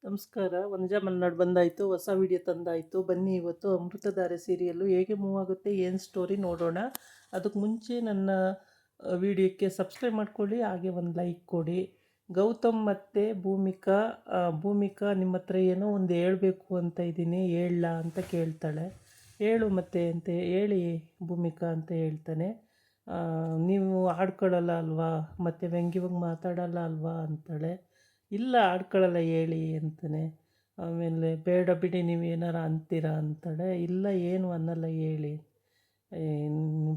ನಮಸ್ಕಾರ. ವನಜಾ ಮಲ್ನಾಡ್ ಬಂದಾಯಿತು, ಹೊಸ ವಿಡಿಯೋ ತಂದಾಯಿತು. ಬನ್ನಿ ಇವತ್ತು ಅಮೃತಧಾರೆ ಸೀರಿಯಲ್ಲು ಹೇಗೆ ಮೂವ್ ಆಗುತ್ತೆ, ಏನು ಸ್ಟೋರಿ ನೋಡೋಣ. ಅದಕ್ಕೆ ಮುಂಚೆ ನನ್ನ ವಿಡಿಯೋಕ್ಕೆ ಸಬ್ಸ್ಕ್ರೈಬ್ ಮಾಡ್ಕೊಳ್ಳಿ, ಹಾಗೆ ಒಂದು ಲೈಕ್ ಕೊಡಿ. ಗೌತಮ್ ಮತ್ತು ಭೂಮಿಕಾ ನಿಮ್ಮ ಹತ್ರ ಏನೋ ಒಂದು ಹೇಳಬೇಕು ಅಂತ ಇದ್ದೀನಿ, ಹೇಳಲ್ಲ ಅಂತ ಕೇಳ್ತಾಳೆ. ಹೇಳು ಮತ್ತೆ ಅಂತ ಹೇಳಿ ಭೂಮಿಕಾ ಅಂತ ಹೇಳ್ತಾನೆ. ನೀವು ಆಡ್ಕೊಳ್ಳಲ್ಲ ಅಲ್ವಾ, ಮತ್ತು ವ್ಯಂಗ್ಯವಾಗಿ ಮಾತಾಡಲ್ಲ ಅಲ್ವಾ ಅಂತಾಳೆ. ಇಲ್ಲ ಆಡ್ಕೊಳ್ಳಲ್ಲ ಹೇಳಿ ಅಂತಾನೆ. ಆಮೇಲೆ ಬೇಡ ಬಿಡಿ ನೀವು ಏನಾರ ಅಂತೀರಾ ಅಂತಾಳೆ. ಇಲ್ಲ ಏನು ಅನ್ನಲ್ಲ ಹೇಳಿ,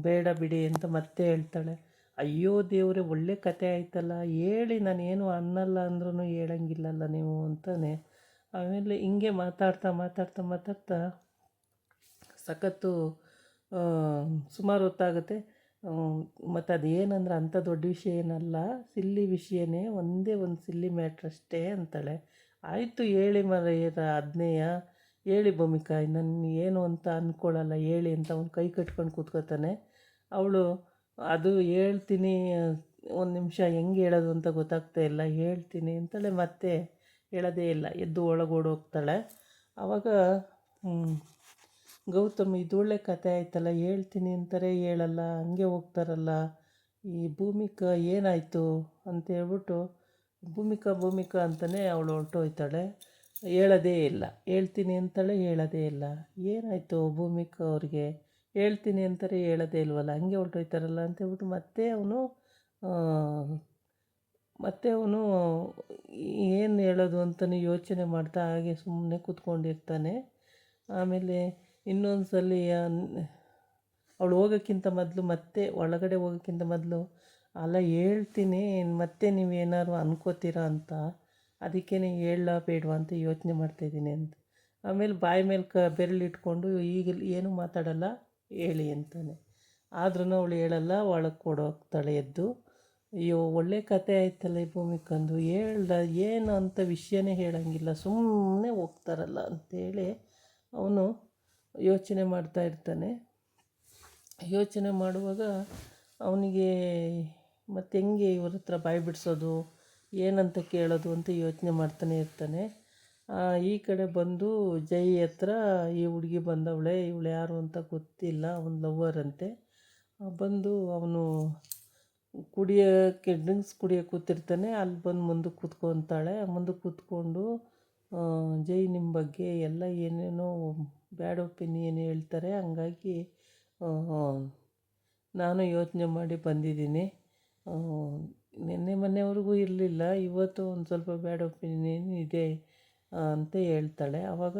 ಬೇಡ ಬಿಡಿ ಅಂತ ಮತ್ತೆ ಹೇಳ್ತಾಳೆ. ಅಯ್ಯೋ ದೇವ್ರೆ, ಒಳ್ಳೆ ಕತೆ ಆಯ್ತಲ್ಲ, ಹೇಳಿ ನಾನೇನು ಅನ್ನಲ್ಲ ಅಂದ್ರೂ ಹೇಳಂಗಿಲ್ಲಲ್ಲ ನೀವು ಅಂತಾನೆ. ಆಮೇಲೆ ಹಿಂಗೆ ಮಾತಾಡ್ತಾ ಮಾತಾಡ್ತಾ ಮಾತಾಡ್ತಾ ಸಖತ್ತು ಸುಮಾರು ಹೊತ್ತಾಗುತ್ತೆ. ಮತ್ತು ಅದೇನಂದ್ರೆ ಅಂಥ ದೊಡ್ಡ ವಿಷಯ ಏನಲ್ಲ, ಸಿಲ್ಲಿ ವಿಷಯನೇ, ಒಂದೇ ಒಂದು ಸಿಲ್ಲಿ ಮ್ಯಾಟ್ರ್ ಅಷ್ಟೇ ಅಂತಾಳೆ. ಆಯಿತು ಹೇಳಿ ಅದನ್ನೆಯ ಹೇಳಿ ಭೂಮಿಕಾ, ನನ್ನ ಏನು ಅಂತ ಅಂದ್ಕೊಳ್ಳಲ್ಲ ಹೇಳಿ ಅಂತ ಅವ್ನು ಕೈ ಕಟ್ಕೊಂಡು ಕೂತ್ಕೋತಾನೆ. ಅವಳು ಅದು ಹೇಳ್ತೀನಿ, ಒಂದು ನಿಮಿಷ ಹೆಂಗೆ ಹೇಳೋದು ಅಂತ ಗೊತ್ತಾಗ್ತಾ ಇಲ್ಲ, ಹೇಳ್ತೀನಿ ಅಂತಾಳೆ. ಮತ್ತೆ ಹೇಳೋದೇ ಇಲ್ಲ, ಎದ್ದು ಒಳಗೋಡೋಗ್ತಾಳೆ. ಆವಾಗ ಗೌತಮ್, ಇದು ಒಳ್ಳೆ ಕತೆ ಆಯ್ತಲ್ಲ, ಹೇಳ್ತೀನಿ ಅಂತಾರೆ ಹೇಳಲ್ಲ, ಹಂಗೆ ಹೋಗ್ತಾರಲ್ಲ, ಈ ಭೂಮಿಕಾ ಏನಾಯಿತು ಅಂತ ಹೇಳ್ಬಿಟ್ಟು ಭೂಮಿಕಾ ಅಂತಲೇ ಅವಳು ಹೊರಟೋಯ್ತಾಳೆ. ಹೇಳೋದೇ ಇಲ್ಲ, ಹೇಳ್ತೀನಿ ಅಂತಾಳೆ, ಹೇಳೋದೇ ಇಲ್ಲ. ಏನಾಯಿತು ಭೂಮಿಕಾ ಅವ್ರಿಗೆ, ಹೇಳ್ತೀನಿ ಅಂತಾರೆ ಹೇಳೋದೇ ಇಲ್ವಲ್ಲ, ಹಂಗೆ ಹೊರಟೋಯ್ತಾರಲ್ಲ ಅಂತೇಳ್ಬಿಟ್ಟು ಮತ್ತೆ ಅವನು ಏನು ಹೇಳೋದು ಅಂತಲೇ ಯೋಚನೆ ಮಾಡ್ತಾ ಹಾಗೆ ಸುಮ್ಮನೆ ಕೂತ್ಕೊಂಡಿರ್ತಾನೆ. ಆಮೇಲೆ ಇನ್ನೊಂದು ಸಲ ಅವಳು ಹೋಗೋಕ್ಕಿಂತ ಮೊದಲು, ಮತ್ತೆ ಒಳಗಡೆ ಹೋಗೋಕ್ಕಿಂತ ಮೊದಲು, ಅಲ್ಲ ಹೇಳ್ತೀನಿ ಮತ್ತೆ ನೀವೇನಾದ್ರು ಅನ್ಕೋತೀರಾ ಅಂತ, ಅದಕ್ಕೇ ಹೇಳಲ್ಲ ಬೇಡವಾ ಅಂತ ಯೋಚನೆ ಮಾಡ್ತಾಯಿದ್ದೀನಿ ಅಂತ. ಆಮೇಲೆ ಬಾಯಿ ಮೇಲೆ ಬೆರಳಿಟ್ಕೊಂಡು ಈಗ ಏನೂ ಮಾತಾಡಲ್ಲ ಹೇಳಿ ಅಂತಾನೆ. ಆದ್ರೂ ಅವಳು ಹೇಳಲ್ಲ, ಒಳಗೆ ಕೊಡೋಗ್ತಾಳೆ ಎದ್ದು. ಅಯ್ಯೋ ಒಳ್ಳೆ ಕತೆ ಆಯ್ತಲ್ಲ ಈ ಭೂಮಿಕಂದು, ಏನು ಅಂತ ವಿಷಯನೇ ಹೇಳೋಂಗಿಲ್ಲ, ಸುಮ್ಮನೆ ಹೋಗ್ತಾರಲ್ಲ ಅಂತೇಳಿ ಅವನು ಯೋಚನೆ ಮಾಡ್ತಾ ಇರ್ತಾನೆ. ಯೋಚನೆ ಮಾಡುವಾಗ ಅವನಿಗೆ ಮತ್ತು ಹೆಂಗೆ ಇವ್ರ ಹತ್ರ ಬಾಯಿ ಬಿಡಿಸೋದು, ಏನಂತ ಕೇಳೋದು ಅಂತ ಯೋಚನೆ ಮಾಡ್ತಾನೆ ಇರ್ತಾನೆ. ಈ ಕಡೆ ಬಂದು ಜೈ ಹತ್ರ ಈ ಹುಡುಗಿ ಬಂದವಳೆ, ಇವಳು ಯಾರು ಅಂತ ಗೊತ್ತಿಲ್ಲ, ಅವನು ಲವ್ವರ್ ಅಂತೆ. ಬಂದು ಅವನು ಡ್ರಿಂಕ್ಸ್ ಕುಡಿಯೋಕೆ ಕೂತಿರ್ತಾನೆ. ಅಲ್ಲಿ ಬಂದು ಮುಂದಕ್ಕೆ ಕೂತ್ಕೊತಾಳೆ. ಮುಂದಕ್ಕೆ ಕೂತ್ಕೊಂಡು ಜೈ ನಿಮ್ಮ ಬಗ್ಗೆ ಎಲ್ಲ ಏನೇನೋ ಬ್ಯಾಡ್ ಒಪಿನಿಯನ್ ಹೇಳ್ತಾರೆ, ಹಂಗಾಗಿ ನಾನು ಯೋಚನೆ ಮಾಡಿ ಬಂದಿದ್ದೀನಿ. ನಿನ್ನೆ ಮೊನ್ನೆವರೆಗೂ ಇರಲಿಲ್ಲ, ಇವತ್ತು ಒಂದು ಸ್ವಲ್ಪ ಬ್ಯಾಡ್ ಒಪಿನಿಯನ್ ಇದೆ ಅಂತ ಹೇಳ್ತಾಳೆ. ಆವಾಗ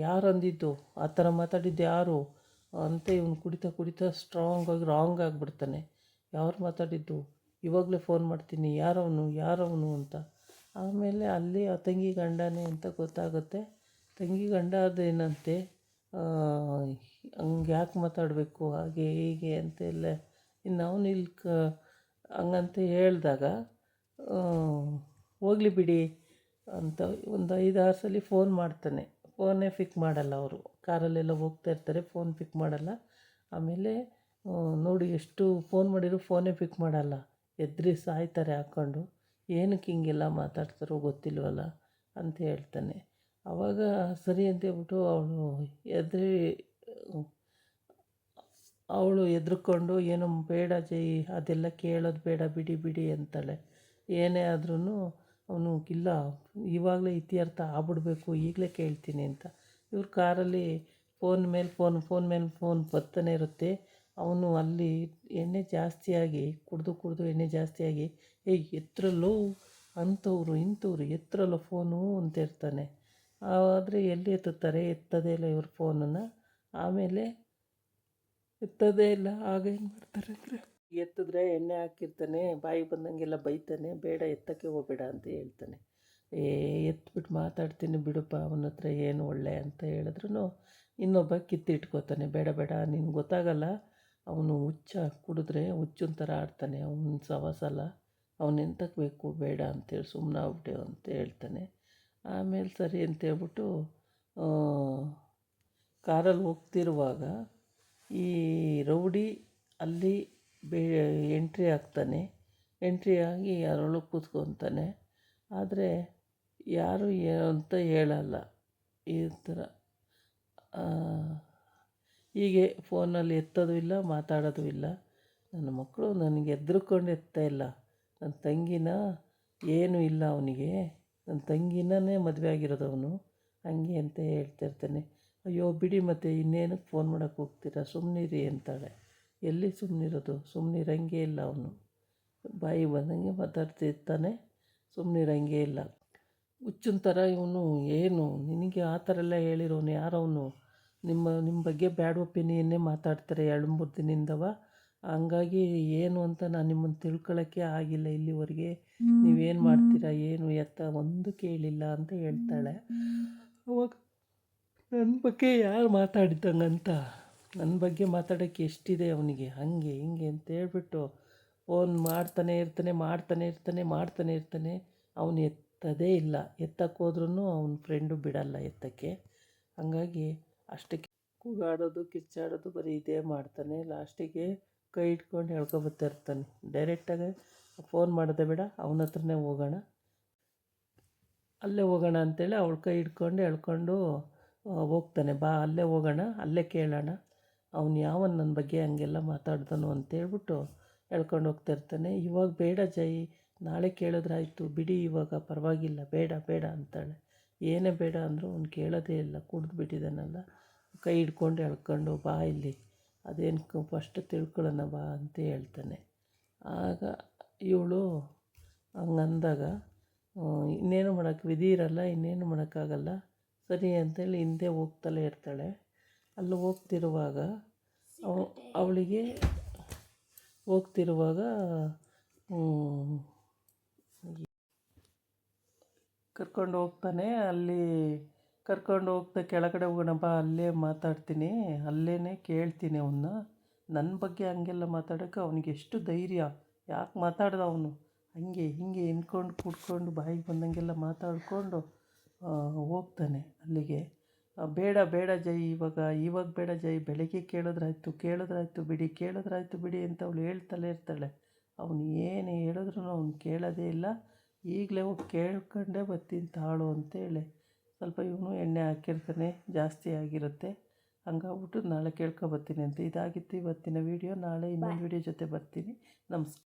ಯಾರು ಅಂದಿದ್ದು, ಆ ಥರ ಮಾತಾಡಿದ್ದು ಯಾರು ಅಂತ ಇವನು ಕುಡಿತಾ ಕುಡಿತಾ ಸ್ಟ್ರಾಂಗಾಗಿ ರಾಂಗ್ ಆಗಿಬಿಡ್ತಾನೆ. ಯಾರು ಮಾತಾಡಿದ್ದು, ಇವಾಗಲೇ ಫೋನ್ ಮಾಡ್ತೀನಿ, ಯಾರವನು ಅಂತ. ಆಮೇಲೆ ಅಲ್ಲಿ ಆ ತಂಗಿ ಗಂಡನೇ ಅಂತ ಗೊತ್ತಾಗುತ್ತೆ. ತಂಗಿ ಗಂಡ ಅದೇನಂತೆ, ಹಂಗೆ ಯಾಕೆ ಮಾತಾಡಬೇಕು ಹಾಗೆ ಹೀಗೆ ಅಂತೆಲ್ಲ. ಇನ್ನು ಅವನು ಹಂಗಂತ ಹೇಳಿದಾಗ ಹೋಗಲಿ ಬಿಡಿ ಅಂತ ಒಂದು 5-6 ಸಲ ಫೋನ್ ಮಾಡ್ತಾನೆ. ಫೋನೇ ಪಿಕ್ ಮಾಡಲ್ಲ ಅವರು, ಕಾರಲ್ಲೆಲ್ಲ ಹೋಗ್ತಾ ಇರ್ತಾರೆ, ಫೋನ್ ಪಿಕ್ ಮಾಡಲ್ಲ. ಆಮೇಲೆ ನೋಡಿ ಎಷ್ಟು ಫೋನ್ ಮಾಡಿದ್ರು ಫೋನೇ ಪಿಕ್ ಮಾಡಲ್ಲ, ಎದ್ರಿ ಸಾಯ್ತಾರೆ ಹಾಕ್ಕೊಂಡು. ಏನಕ್ಕೆ ಹಿಂಗೆಲ್ಲ ಮಾತಾಡ್ತಾರೋ ಗೊತ್ತಿಲ್ವಲ್ಲ ಅಂತ ಹೇಳ್ತಾನೆ. ಆವಾಗ ಸರಿ ಅಂತೇಳ್ಬಿಟ್ಟು ಅವಳು ಎದ್ರುಕೊಂಡು, ಏನೋ ಬೇಡ ಜೈ, ಅದೆಲ್ಲ ಕೇಳೋದು ಬೇಡ, ಬಿಡಿ ಅಂತಾಳೆ. ಏನೇ ಆದ್ರೂ ಅವನು ಇಲ್ಲ, ಇವಾಗಲೇ ಇತ್ಯರ್ಥ ಆಗ್ಬಿಡ್ಬೇಕು, ಈಗಲೇ ಕೇಳ್ತೀನಿ ಅಂತ. ಇವ್ರ ಕಾರಲ್ಲಿ ಫೋನ್ ಮೇಲೆ ಫೋನ್ ಬರ್ತಾನೆ ಇರುತ್ತೆ. ಅವನು ಅಲ್ಲಿ ಎಣ್ಣೆ ಜಾಸ್ತಿಯಾಗಿ ಕುಡಿದು ಎಣ್ಣೆ ಜಾಸ್ತಿಯಾಗಿ, ಎತ್ತರಲ್ಲೋ ಅಂಥವ್ರು ಇಂಥವ್ರು ಎತ್ತರಲ್ಲೋ ಫೋನು ಅಂತ ಇರ್ತಾನೆ. ಆದರೆ ಎಲ್ಲಿ ಎತ್ತೋದೇ ಇಲ್ಲ ಇವ್ರ ಫೋನನ್ನು. ಆಮೇಲೆ ಎತ್ತೋದೇ ಇಲ್ಲ. ಆಗ ಏನು ಮಾಡ್ತಾರೆ ಅಂದರೆ, ಎತ್ತಿದ್ರೆ ಎಣ್ಣೆ ಹಾಕಿರ್ತಾನೆ, ಬಾಯಿಗೆ ಬಂದಂಗೆಲ್ಲ ಬೈತಾನೆ, ಬೇಡ ಎತ್ತಕ್ಕೆ ಹೋಗಬೇಡ ಅಂತ ಹೇಳ್ತಾನೆ. ಎತ್ಬಿಟ್ಟು ಮಾತಾಡ್ತೀನಿ ಬಿಡಪ್ಪ, ಅವನ ಹತ್ರ ಏನು ಒಳ್ಳೆ ಅಂತ ಹೇಳಿದ್ರು ಇನ್ನೊಬ್ಬ ಕಿತ್ತಿಟ್ಕೋತಾನೆ. ಬೇಡ ನಿನ್ಗೆ ಗೊತ್ತಾಗಲ್ಲ, ಅವನು ಕುಡಿದ್ರೆ ಹುಚ್ಚನ ಥರ ಆಡ್ತಾನೆ, ಅವನ ಸವಾಸಲ್ಲ, ಅವನೆಂತಕ್ಕೆ ಬೇಕು, ಬೇಡ ಅಂತೇಳಿ ಸುಮ್ಮನೆ ಆಗ್ಬಿಟ್ಟೆ ಅಂತ ಹೇಳ್ತಾನೆ. ಆಮೇಲೆ ಸರಿ ಅಂತೇಳ್ಬಿಟ್ಟು ಕಾರಲ್ಲಿ ಹೋಗ್ತಿರುವಾಗ ಈ ರೌಡಿ ಅಲ್ಲಿ ಎಂಟ್ರಿ ಆಗ್ತಾನೆ. ಎಂಟ್ರಿ ಆಗಿ ಯಾರೊಳಗೆ ಕೂತ್ಕೊತಾನೆ. ಆದರೆ ಯಾರು ಅಂತ ಹೇಳಲ್ಲ ಈ ಥರ. ಹೀಗೆ ಫೋನಲ್ಲಿ ಎತ್ತೋದು ಇಲ್ಲ, ಮಾತಾಡೋದು ಇಲ್ಲ. ನನ್ನ ಮಕ್ಕಳು ನನಗೆ ಹೆದ್ರುಕೊಂಡು ಎತ್ತಾ ಇಲ್ಲ. ನನ್ನ ತಂಗಿನ ಏನೂ ಇಲ್ಲ ಅವನಿಗೆ, ನನ್ನ ತಂಗಿನೇ ಮದುವೆ ಆಗಿರೋದು ಅವನು, ಹಂಗೆ ಅಂತ ಹೇಳ್ತಿರ್ತಾನೆ. ಅಯ್ಯೋ ಬಿಡಿ, ಮತ್ತು ಇನ್ನೇನಕ್ಕೆ ಫೋನ್ ಮಾಡೋಕ್ಕೆ ಹೋಗ್ತೀರಾ, ಸುಮ್ಮನಿರಿ ಅಂತಾಳೆ. ಎಲ್ಲಿ ಸುಮ್ಮನಿರೋದು, ಸುಮ್ಮನಿರಂಗೆ ಇಲ್ಲ ಅವನು, ಬಾಯಿ ಬಂದಂಗೆ ಮಾತಾಡ್ತಿರ್ತಾನೆ, ಸುಮ್ಮನಿರಂಗೆ ಇಲ್ಲ. ಹುಚ್ಚಿನ ಥರ ಇವನು. ಏನು ನಿನಗೆ ಆ ಥರ ಎಲ್ಲ ಹೇಳಿರೋನು ಯಾರವನು? ನಿಮ್ಮ ಬಗ್ಗೆ ಬ್ಯಾಡ್ ಒಪಿನಿಯನ್ನೇ ಮಾತಾಡ್ತಾರೆ 2-3 ದಿನದಿಂದವ. ಹಂಗಾಗಿ ಏನು ಅಂತ ನಾನು ನಿಮ್ಮನ್ನು ತಿಳ್ಕೊಳ್ಳೋಕ್ಕೆ ಆಗಿಲ್ಲ ಇಲ್ಲಿವರೆಗೆ. ನೀವೇನು ಮಾಡ್ತೀರಾ ಏನು ಎತ್ತ ಒಂದು ಕೇಳಿಲ್ಲ ಅಂತ ಹೇಳ್ತಾಳೆ. ಅವಾಗ ನನ್ನ ಬಗ್ಗೆ ಯಾರು ಮಾತಾಡಿದ್ದಂಗಂತ, ನನ್ನ ಬಗ್ಗೆ ಮಾತಾಡೋಕ್ಕೆ ಎಷ್ಟಿದೆ ಅವನಿಗೆ, ಹಾಗೆ ಹಿಂಗೆ ಅಂತ ಹೇಳ್ಬಿಟ್ಟು ಫೋನ್ ಮಾಡ್ತಾನೆ ಇರ್ತಾನೆ. ಅವನು ಎತ್ತದೇ ಇಲ್ಲ. ಎತ್ತಕ್ಕೆ ಹೋದ್ರೂ ಅವನ ಫ್ರೆಂಡು ಬಿಡಲ್ಲ ಎತ್ತಕ್ಕೆ. ಹಾಗಾಗಿ ಅಷ್ಟಕ್ಕೆ ಕೂಗಾಡೋದು ಕಿಚ್ಚಾಡೋದು ಬರೀ ಇದೇ ಮಾಡ್ತಾನೆ. ಲಾಸ್ಟಿಗೆ ಕೈ ಇಟ್ಕೊಂಡು ಎಳ್ಕೊಬರ್ತಿರ್ತಾನೆ. ಡೈರೆಕ್ಟಾಗಿ ಫೋನ್ ಮಾಡೋದೇ ಬೇಡ, ಅವನ ಹತ್ರನೇ ಹೋಗೋಣ, ಅಲ್ಲೇ ಹೋಗೋಣ ಅಂತೇಳಿ ಅವಳ ಕೈ ಹಿಡ್ಕೊಂಡು ಎಳ್ಕೊಂಡು ಹೋಗ್ತಾನೆ. ಬಾ ಅಲ್ಲೇ ಹೋಗೋಣ, ಅಲ್ಲೇ ಕೇಳೋಣ, ಅವನು ಯಾವನು ನನ್ನ ಬಗ್ಗೆ ಹಂಗೆಲ್ಲ ಮಾತಾಡ್ದನು ಅಂತೇಳ್ಬಿಟ್ಟು ಎಳ್ಕೊಂಡು ಹೋಗ್ತಾಯಿರ್ತಾನೆ. ಇವಾಗ ಬೇಡ ಜೈ, ನಾಳೆ ಕೇಳಿದ್ರಾಯ್ತು ಬಿಡಿ, ಇವಾಗ ಪರವಾಗಿಲ್ಲ, ಬೇಡ ಬೇಡ ಅಂತಾಳೆ. ಏನೇ ಬೇಡ ಅಂದರೂ ಅವ್ನು ಕೇಳೋದೇ ಇಲ್ಲ, ಕುಡ್ದು ಬಿಟ್ಟಿದ್ದಾನಲ್ಲ. ಕೈ ಹಿಡ್ಕೊಂಡು ಎಳ್ಕೊಂಡು ಬಾ ಇಲ್ಲಿ, ಅದೇನು ಫಸ್ಟ್ ತಿಳ್ಕೊಳ್ಳೋಣ ಬಾ ಅಂತ ಹೇಳ್ತಾನೆ. ಆಗ ಇವಳು ಹಂಗಂದಾಗ ಇನ್ನೇನು ಮಾಡೋಕ್ಕೆ ವಿಧಿ ಇರಲ್ಲ, ಇನ್ನೇನು ಮಾಡೋಕ್ಕಾಗಲ್ಲ, ಸರಿ ಅಂತೇಳಿ ಹಿಂದೆ ಹೋಗ್ತಲೇ ಇರ್ತಾಳೆ. ಅಲ್ಲಿ ಅವಳಿಗೆ ಹೋಗ್ತಿರುವಾಗ ಕರ್ಕೊಂಡು ಹೋಗ್ತಾನೆ. ಅಲ್ಲಿ ಕರ್ಕೊಂಡು ಹೋಗ್ತಾ ಕೆಳಗಡೆ ಹೋಗೋಣ ಬಾ, ಅಲ್ಲೇ ಮಾತಾಡ್ತೀನಿ, ಅಲ್ಲೇ ಕೇಳ್ತೀನಿ ಅವನ್ನ. ನನ್ನ ಬಗ್ಗೆ ಹಂಗೆಲ್ಲ ಮಾತಾಡೋಕ್ಕೆ ಅವನಿಗೆ ಎಷ್ಟು ಧೈರ್ಯ, ಯಾಕೆ ಮಾತಾಡ್ದ ಅವನು? ಹಂಗೆ ಹಿಂಗೆ ಇನ್ಕೊಂಡು ಕುಡ್ಕೊಂಡು ಬಾಯಿಗೆ ಬಂದಂಗೆಲ್ಲ ಮಾತಾಡಿಕೊಂಡು ಹೋಗ್ತಾನೆ ಅಲ್ಲಿಗೆ. ಬೇಡ ಬೇಡ ಜೈ, ಇವಾಗ ಬೇಡ ಜೈ, ಬೆಳಗ್ಗೆ ಕೇಳಿದ್ರಾಯ್ತು ಬಿಡಿ ಅಂತ ಅವಳು ಹೇಳ್ತಲೇ ಇರ್ತಾಳೆ. ಅವನು ಏನು ಹೇಳಿದ್ರು ಅವ್ನು ಕೇಳೋದೇ ಇಲ್ಲ. ಈಗಲೇ ಹೋಗಿ ಕೇಳ್ಕೊಂಡೇ ಬರ್ತೀನಿ ತಾಳು ಅಂತೇಳಿ ಸ್ವಲ್ಪ ಇವನು ಎಣ್ಣೆ ಹಾಕಿರ್ತಾನೆ, ಜಾಸ್ತಿ ಆಗಿರುತ್ತೆ. ಹಂಗಾಗ್ಬಿಟ್ಟು ನಾಳೆ ಕೇಳ್ಕೊಬರ್ತೀನಿ ಅಂತ. ಇದಾಗಿತ್ತು ಇವತ್ತಿನ ವೀಡಿಯೋ. ನಾಳೆ ಇನ್ನೊಂದು ವೀಡಿಯೋ ಜೊತೆ ಬರ್ತೀನಿ. ನಮಸ್ಕಾರ.